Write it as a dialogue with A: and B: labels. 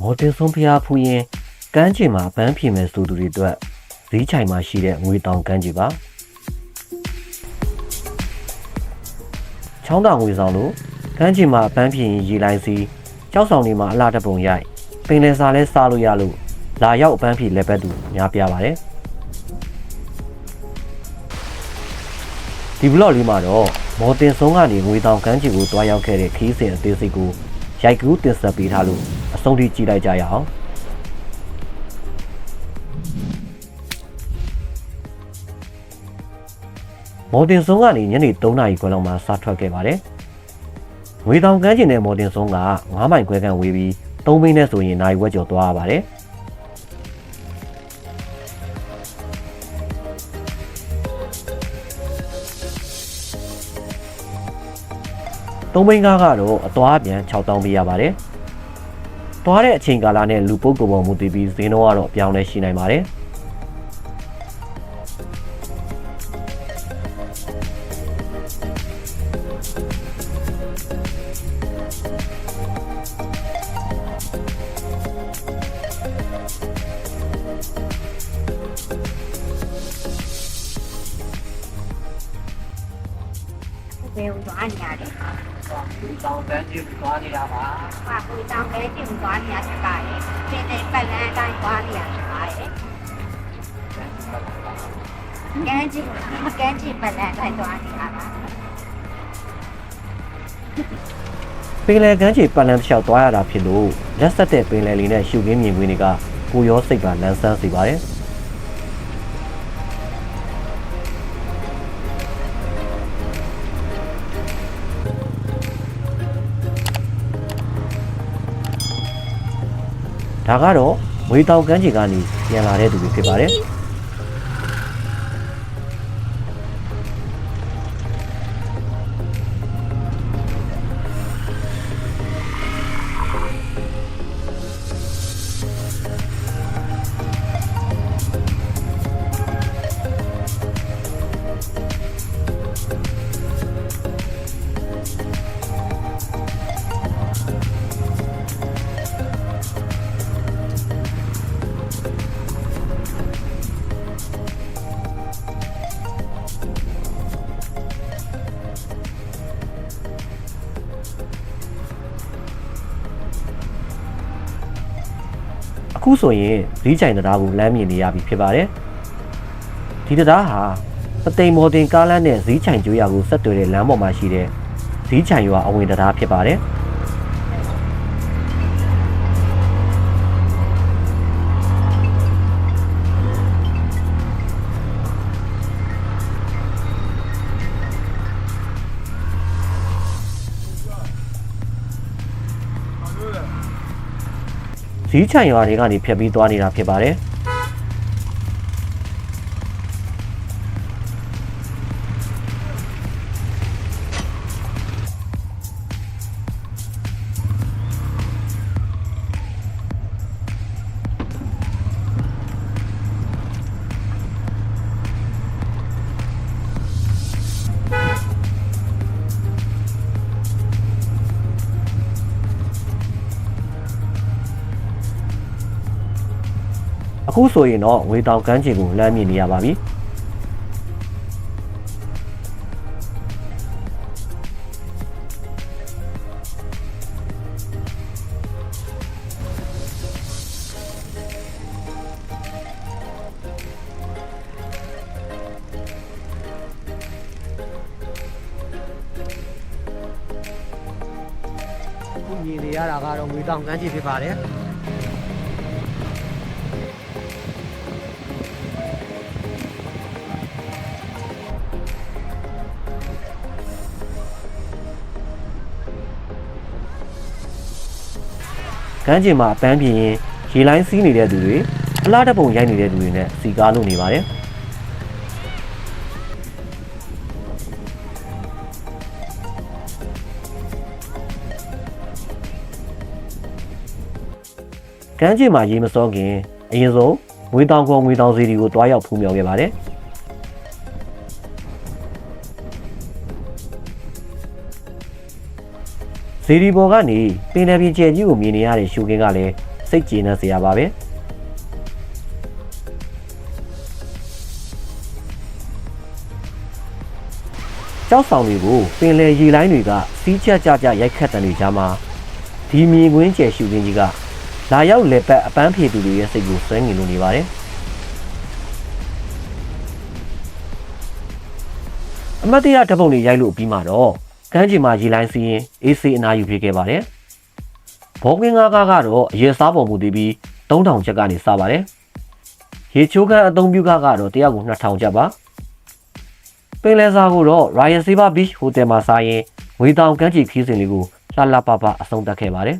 A: မော်တင်ဆုံးဖျားဖူးရင်ကမ်းခြေမှာပန်းဖြေမဲ့ဆိုသူတွေအတွက်ဈေးချိုင်မှာရှိတဲ့ငွေတောင်ကမ်းခြေပါချောင်းတောင်ငွေဆောင်လို့ကမ်းခြေမှာပန်းဖြေရင်ရေလိုင်းစီကြောက်ဆောင်တွေမှာအလားတပုံရိုက်ပင်လယ်စာလဲစားလို့ရလို့လာရောက်ပန်းဖြေလက်ပတ်သူများပြားပါတယ်ဒီဘလော့လေးမှာတော့မော်တင်ဆုံးကနေငွေတောင်ကမ်းခြေကိုတွားရောက်ခဲ့တဲ့ခီးစဉ်အသေးစိတ်ကိုရိုက်ကူးတင်ဆက်ပေးထားလို့အဆုံးထိကြည့်လိုက်ကြရအောင်မော်တင်ဆုံးကနေညနေ3 နာရီခွဲလောက်မှာစထွက်ခဲ့ပါတယ်ငွေတောင်ကမ်းခြေနဲ့မော်တင်ဆုံးက9 မိုင်ခွဲခန့်ဝေးပြီး3 မိနစ်ဆိုရင်နိုင်ဝက်ကျော်သွားရပါတယ်3 မိနစ်ကတော့အသွားပြန်6000ပေးရပါတယ်။သွားတဲ့အချိန်ကာလနဲ့လူပုဂ္ဂိုလ်ပေါ်မူတည်ပြီးဈေးနှုန်းကတော့ပြောင်းလဲရှိနိုင်ပါတယ်။
B: ဘယ်သွားနေရလဲ
C: ဒီတောင်တန်းကြီးသွားနေတာပါ
B: ။ဟာကိုတောင်းပဲကျင်သွားနေရစကားလေ။ဒီနေ့ပတ်လန်းတိုင်းသွားနေရစကားလေ။ကဲကြည့်ပတ်လန်းတိုင်းသွားနေတာပါ
A: ပင်လယ်ကမ်းခြေပတ်လမ်းတစ်လျှောက်သွားရတာဖြစ်လို့လက်ဆက်တဲ့ပင်လယ်လေးနဲ့ရှုခင်းမြင်ကွင်းတွေကကိုရောစိတ်ပါလန်းဆန်းစေပါတယ်။ဒါကတော့ငွေတောင်ကမ်းခြေကနေပြန်လာတဲ့သူတွေဖြစ်ပါတယ်အခုဆိုရင်ဈေးချိုင်တရားကိုလမ်းမြင်နေရပြီဖြစ်ပါတယ်ဒီတရားဟာပသိမ်မော်တင်ကားလမ်းနဲ့ဈေးချိုင်ကျွေးရကိုဆက်သွယ်တဲ့လမ်းပေါ်မှာရှိတဲ့ဈေးချိုင်ရွာအဝင်တရားဖြစ်ပါတယ်ဈေးချိုင်ရွာတွေကနေဖြတ်ပြီးသွားနေတာဖြစ်ပါတယ်အခုဆိုရင်တော့ငွေတောင်ကမ်းခြေကိုလမ်းမြင်နေရပါပြီ
C: အခုမြင်နေရတာကတော့ငွေတောင်ကန်းကြီးဖြစ်ပါတယ်
A: ကမ်းခြေမှာပန်းပြင်းရင်ရေလိုင်းစီးနေတဲ့သူတွေအလားတပုံရိုက်နေတဲ့သူတွေနဲ့စီကားလို့နေပါတယ်ကမ်းခြေမှာရေမစောခင်အရင်ဆုံးငွေတောင်ခေါ်ငွေတောင်စီတွေကိုတွားရောက်ဖူးမြော်ခဲ့ပါတယ်ဇီဒီဘော်ကနေပင်လယ်ပြင်ကျယ်ကြီးကိုမြင်နေရတဲ့ရှုခင်းကလည်း စိတ်ကျေနပ်စရာပါပဲကြောက်ဆောင်တွေကိုပင်လယ်ရေလိုင်းတွေကစီးချက်ကြရိုက်ခတ်တဲ့နေကြမှာဒီမြင်ကွင်းကျယ်ရှုခင်းကြီးကလာရောက်လက်ပတ်အပန်းဖြေသူတွေရဲ့စိတ်ကိုဆွဲငင်လို့နေပါတယ်အမတ်တရားဓာတ်ပုံတွေရိုက်လို့ပြီးမှတော့ကမ်းခြေမှာရေလိုင်းစီးရင်အေးဆေးအနားယူဖြစ်ခဲ့ပါတယ်ဘောကင်းကားကတော့အရေစားပေါ်မူတည်ပြီး3000ကျပ်ကနေစပါတယ်ရေချိုးခန်းအသုံးပြုကားကတော့တရားကို2000ကျပ်ပါပင်လယ်စာကိုတော့ Royal Saber Beach Hotel မှာစားရင်ငွေတောင်ကမ်းခြေခီးစဉ်လေးကိုလှလှပပအဆုံးသတ်ခဲ့ပါတယ်